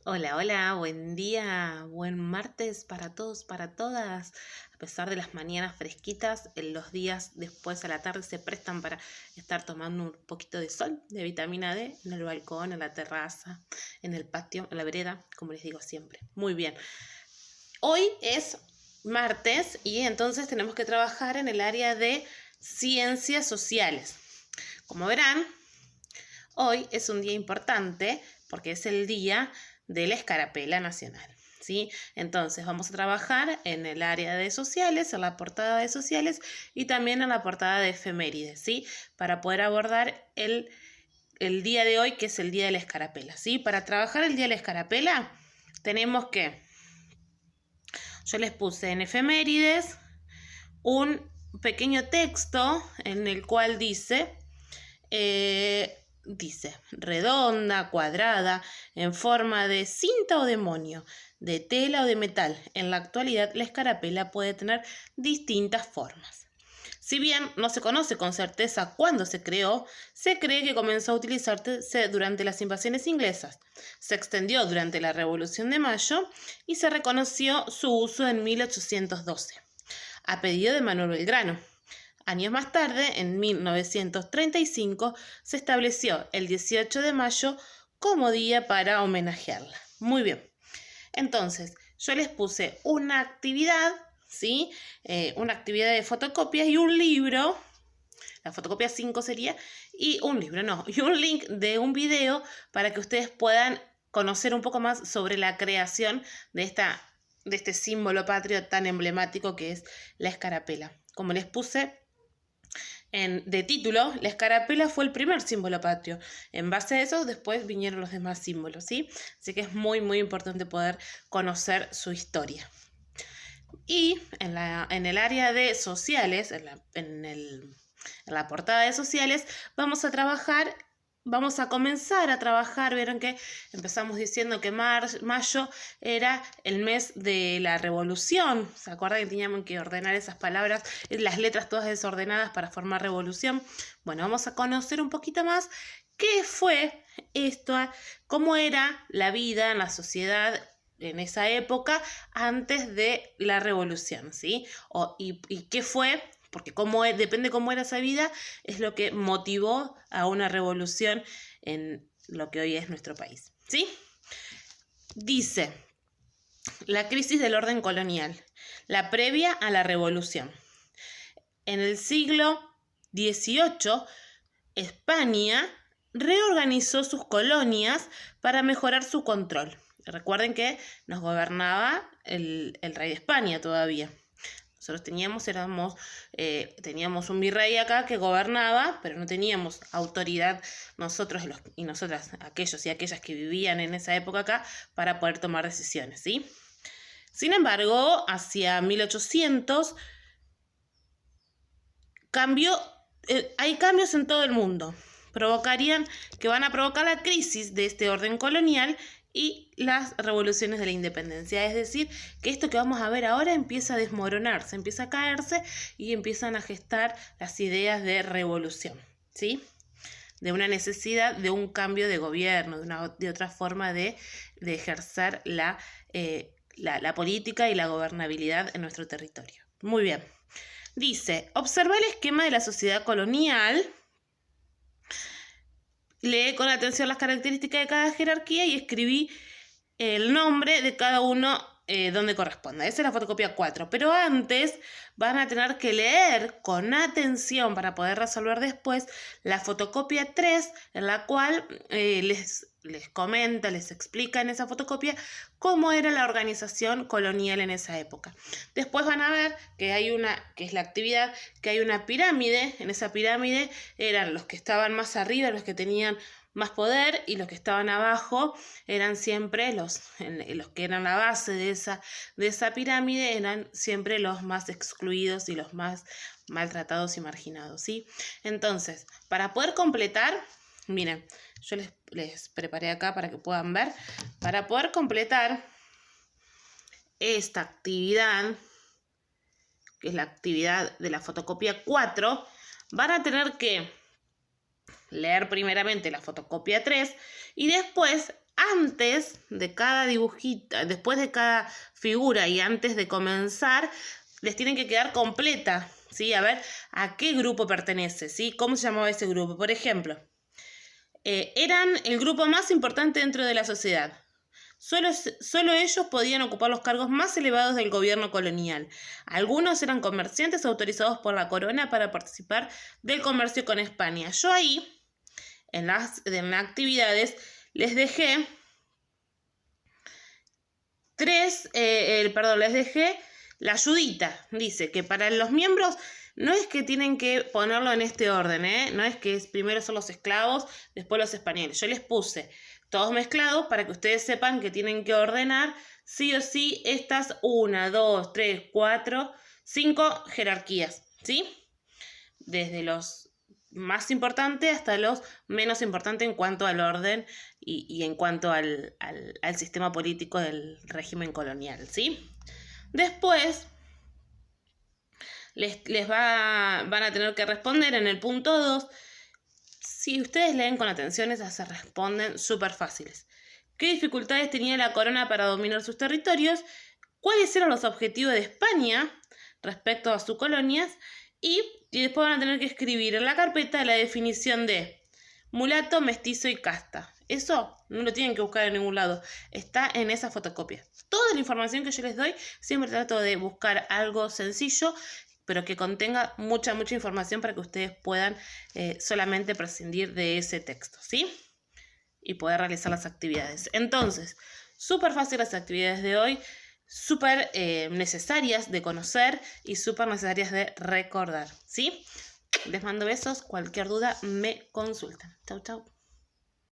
Hola, hola, buen día, buen martes para todos, para todas. A pesar de las mañanas fresquitas, los días después a la tarde se prestan para estar tomando un poquito de sol, de vitamina D, en el balcón, en la terraza, en el patio, en la vereda, como les digo siempre. Muy bien. Hoy es martes y entonces tenemos que trabajar en el área de ciencias sociales. Como verán, hoy es un día importante porque es el día de la Escarapela Nacional, ¿sí? Entonces vamos a trabajar en el área de sociales, en la portada de sociales y también en la portada de efemérides, ¿sí? Para poder abordar el día de hoy, que es el día de la Escarapela, ¿sí? Para trabajar el día de la Escarapela tenemos que, yo les puse en efemérides un pequeño texto en el cual dice redonda, cuadrada, en forma de cinta o de moño, de tela o de metal. En la actualidad, la escarapela puede tener distintas formas. Si bien no se conoce con certeza cuándo se creó, se cree que comenzó a utilizarse durante las invasiones inglesas, se extendió durante la Revolución de Mayo y se reconoció su uso en 1812, a pedido de Manuel Belgrano. Años más tarde, en 1935, se estableció el 18 de mayo como día para homenajearla. Muy bien. Entonces, yo les puse una actividad, ¿sí? Una actividad de fotocopias y un libro. La fotocopia 5 sería, y un libro, no, y un link de un video para que ustedes puedan conocer un poco más sobre la creación de este símbolo patrio tan emblemático que es la escarapela. Como les puse de título, la escarapela fue el primer símbolo patrio. En base a eso, después vinieron los demás símbolos, ¿sí? Así que es muy, muy importante poder conocer su historia. Y en el área de sociales, en la portada de sociales, vamos a comenzar a trabajar. Vieron que empezamos diciendo que mayo era el mes de la revolución. ¿Se acuerdan que teníamos que ordenar esas palabras, las letras todas desordenadas para formar revolución? Bueno, vamos a conocer un poquito más qué fue esto, cómo era la vida en la sociedad en esa época antes de la revolución, ¿sí? Y qué fue, porque depende cómo era esa vida, es lo que motivó a una revolución en lo que hoy es nuestro país, ¿sí? Dice, la crisis del orden colonial, la previa a la revolución. En el siglo XVIII, España reorganizó sus colonias para mejorar su control. Recuerden que nos gobernaba el rey de España todavía. Nosotros teníamos un virrey acá que gobernaba, pero no teníamos autoridad nosotros y nosotras, aquellos y aquellas que vivían en esa época acá, para poder tomar decisiones, ¿sí? Sin embargo, hacia 1800 hay cambios en todo el mundo. Que van a provocar la crisis de este orden colonial y las revoluciones de la independencia. Es decir, que esto que vamos a ver ahora empieza a desmoronarse, empieza a caerse y empiezan a gestar las ideas de revolución, ¿sí? De una necesidad de un cambio de gobierno, de otra forma de ejercer la política y la gobernabilidad en nuestro territorio. Muy bien. Dice, observa el esquema de la sociedad colonial. Lee con atención las características de cada jerarquía y escribí el nombre de cada uno donde corresponda. Esa es la fotocopia 4. Pero antes van a tener que leer con atención para poder resolver después la fotocopia 3, en la cual les comenta, les explica en esa fotocopia cómo era la organización colonial en esa época. Después van a ver que que es la actividad, que hay una pirámide. En esa pirámide eran los que estaban más arriba, los que tenían más poder, y los que estaban abajo eran siempre los que eran la base de esa pirámide, eran siempre los más excluidos y los más maltratados y marginados, ¿sí? Entonces, para poder completar, miren, yo les preparé acá para que puedan ver, para poder completar esta actividad, que es la actividad de la fotocopia 4, van a tener que leer primeramente la fotocopia 3 y después antes de cada dibujito, después de cada figura y antes de comenzar, les tienen que quedar completa, ¿sí? A ver a qué grupo pertenece, ¿sí? ¿Cómo se llamaba ese grupo? Por ejemplo, eran el grupo más importante dentro de la sociedad. Solo ellos podían ocupar los cargos más elevados del gobierno colonial. Algunos eran comerciantes autorizados por la corona para participar del comercio con España. Yo ahí, en las actividades, les dejé les dejé la ayudita. Dice que para los miembros no es que tienen que ponerlo en este orden, no es que primero son los esclavos, después los españoles. Yo les puse todos mezclados para que ustedes sepan que tienen que ordenar sí o sí estas 1, 2, 3, 4, 5 jerarquías, ¿sí? Desde los más importantes hasta los menos importantes en cuanto al orden y en cuanto al sistema político del régimen colonial, ¿sí? Después van a tener que responder en el punto 2. Si ustedes leen con atención, esas se responden súper fáciles. ¿Qué dificultades tenía la corona para dominar sus territorios? ¿Cuáles eran los objetivos de España respecto a sus colonias? Y después van a tener que escribir en la carpeta la definición de mulato, mestizo y casta. Eso no lo tienen que buscar en ningún lado. Está en esa fotocopia. Toda la información que yo les doy, siempre trato de buscar algo sencillo, pero que contenga mucha información para que ustedes puedan solamente prescindir de ese texto, ¿sí? Y poder realizar las actividades. Entonces, súper fácil las actividades de hoy, súper necesarias de conocer y súper necesarias de recordar, ¿sí? Les mando besos, cualquier duda me consultan. Chau, chau.